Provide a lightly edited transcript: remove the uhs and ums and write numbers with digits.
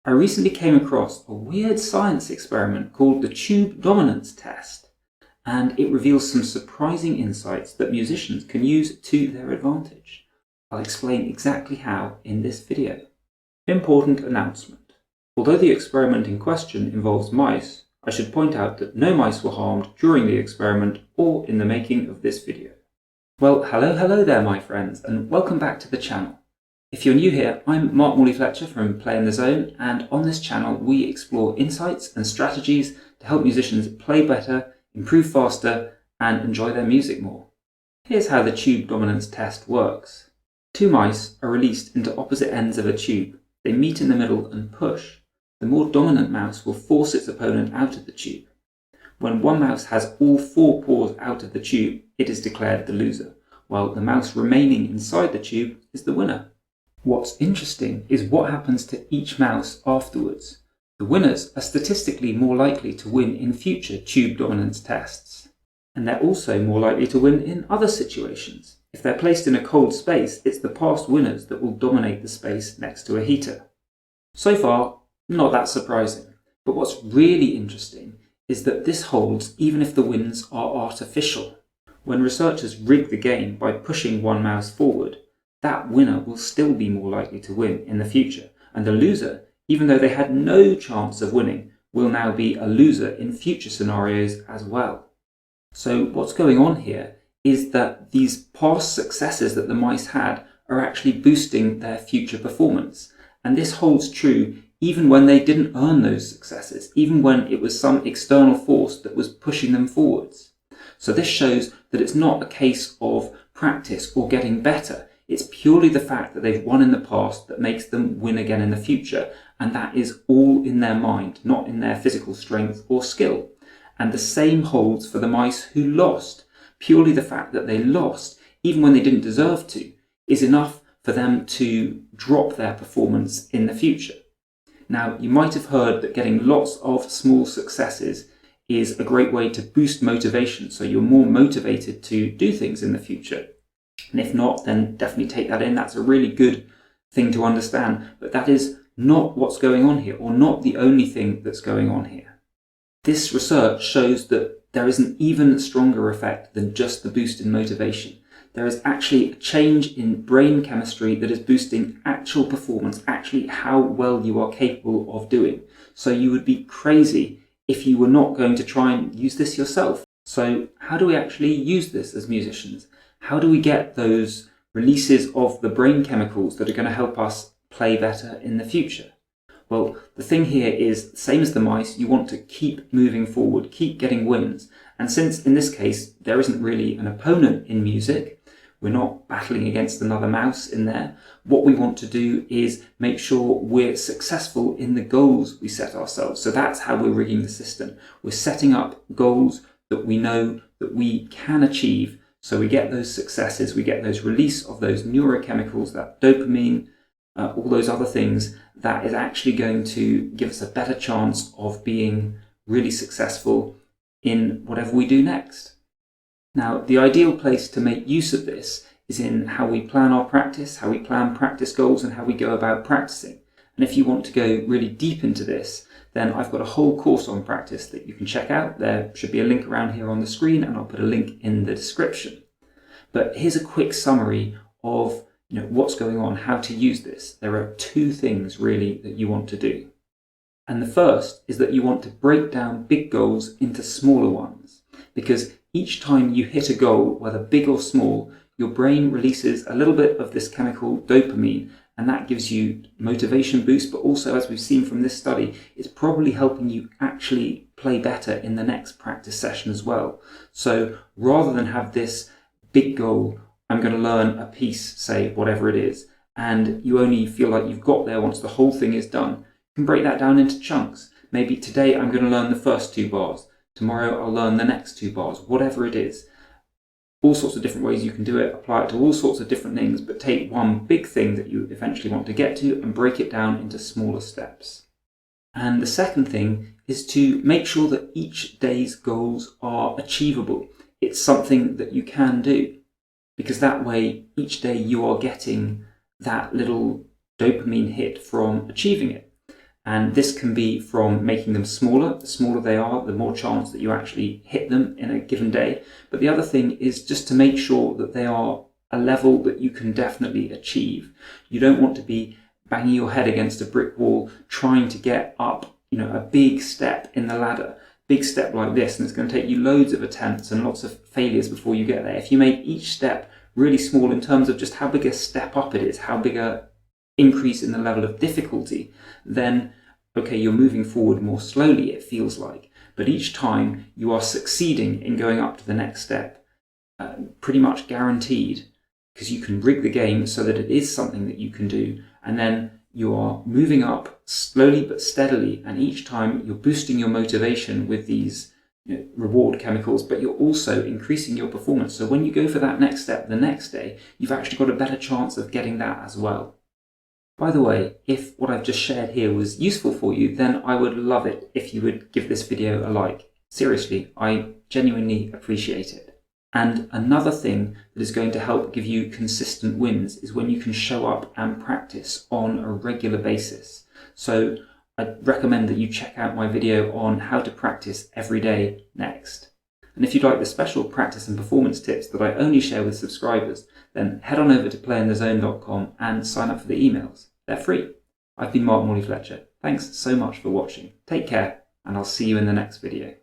I recently came across a weird science experiment called the tube dominance test, and it reveals some surprising insights that musicians can use to their advantage. I'll explain exactly how in this video. Important announcement. Although the experiment in question involves mice, I should point out that no mice were harmed during the experiment or in the making of this video. Well, hello there my friends, and welcome back to the channel. If you're new here, I'm Morley-Fletcher from Play in the Zone, and on this channel we explore insights and strategies to help musicians play better, improve faster, and enjoy their music more. Here's how the tube dominance test works. Two mice are released into opposite ends of a tube. They meet in the middle and push. The more dominant mouse will force its opponent out of the tube. When one mouse has all four paws out of the tube, it is declared the loser, while the mouse remaining inside the tube is the winner. What's interesting is what happens to each mouse afterwards. The winners are statistically more likely to win in future tube dominance tests. And they're also more likely to win in other situations. If they're placed in a cold space, it's the past winners that will dominate the space next to a heater. So far, not that surprising. But what's really interesting is that this holds even if the wins are artificial. When researchers rig the game by pushing one mouse forward, that winner will still be more likely to win in the future, and the loser, even though they had no chance of winning, will now be a loser in future scenarios as well. So what's going on here is that these past successes that the mice had are actually boosting their future performance, and this holds true even when they didn't earn those successes, even when it was some external force that was pushing them forwards. So this shows that it's not a case of practice or getting better. It's purely the fact that they've won in the past that makes them win again in the future, and that is all in their mind, not in their physical strength or skill. And the same holds for the mice who lost. Purely the fact that they lost, even when they didn't deserve to, is enough for them to drop their performance in the future. Now, you might have heard that getting lots of small successes is a great way to boost motivation, so you're more motivated to do things in the future. And if not, then definitely take that in. That's a really good thing to understand. But that is not what's going on here, or not the only thing that's going on here. This research shows that there is an even stronger effect than just the boost in motivation. There is actually a change in brain chemistry that is boosting actual performance, actually how well you are capable of doing. So you would be crazy if you were not going to try and use this yourself. So how do we actually use this as musicians? How do we get those releases of the brain chemicals that are going to help us play better in the future? Well, the thing here is, same as the mice, you want to keep moving forward, keep getting wins. And since in this case, there isn't really an opponent in music, we're not battling against another mouse in there, what we want to do is make sure we're successful in the goals we set ourselves. So that's how we're rigging the system. We're setting up goals that we know that we can achieve. So we get those successes, we get those release of those neurochemicals, that dopamine, all those other things, that is actually going to give us a better chance of being really successful in whatever we do next. Now, the ideal place to make use of this is in how we plan our practice, how we plan practice goals, and how we go about practicing. And if you want to go really deep into this, then I've got a whole course on practice that you can check out. There should be a link around here on the screen, and I'll put a link in the description. But here's a quick summary of what's going on, how to use this. There are two things really that you want to do. And the first is that you want to break down big goals into smaller ones, because each time you hit a goal, whether big or small, your brain releases a little bit of this chemical dopamine, and that gives you motivation boost, but also, as we've seen from this study, it's probably helping you actually play better in the next practice session as well. So rather than have this big goal, I'm going to learn a piece, say whatever it is, and you only feel like you've got there once the whole thing is done, you can break that down into chunks. Maybe today I'm going to learn the first 2 bars. Tomorrow I'll learn the next 2 bars, whatever it is. All sorts of different ways you can do it, apply it to all sorts of different things, but take one big thing that you eventually want to get to and break it down into smaller steps. And the second thing is to make sure that each day's goals are achievable. It's something that you can do, because that way each day you are getting that little dopamine hit from achieving it. And this can be from making them smaller. The smaller they are, the more chance that you actually hit them in a given day. But the other thing is just to make sure that they are a level that you can definitely achieve. You don't want to be banging your head against a brick wall trying to get up, a big step in the ladder. Big step like this, and it's going to take you loads of attempts and lots of failures before you get there. If you make each step really small in terms of just how big a step up it is, how big a increase in the level of difficulty, then okay, you're moving forward more slowly, it feels like, but each time you are succeeding in going up to the next step, pretty much guaranteed, because you can rig the game so that it is something that you can do, and then you are moving up slowly but steadily, and each time you're boosting your motivation with these reward chemicals, but you're also increasing your performance. So when you go for that next step the next day, you've actually got a better chance of getting that as well. By the way, if what I've just shared here was useful for you, then I would love it if you would give this video a like. Seriously, I genuinely appreciate it. And another thing that is going to help give you consistent wins is when you can show up and practice on a regular basis. So I recommend that you check out my video on how to practice every day next. And if you'd like the special practice and performance tips that I only share with subscribers, then head on over to playinthezone.com and sign up for the emails. They're free. I've been Morley-Fletcher. Thanks so much for watching. Take care, and I'll see you in the next video.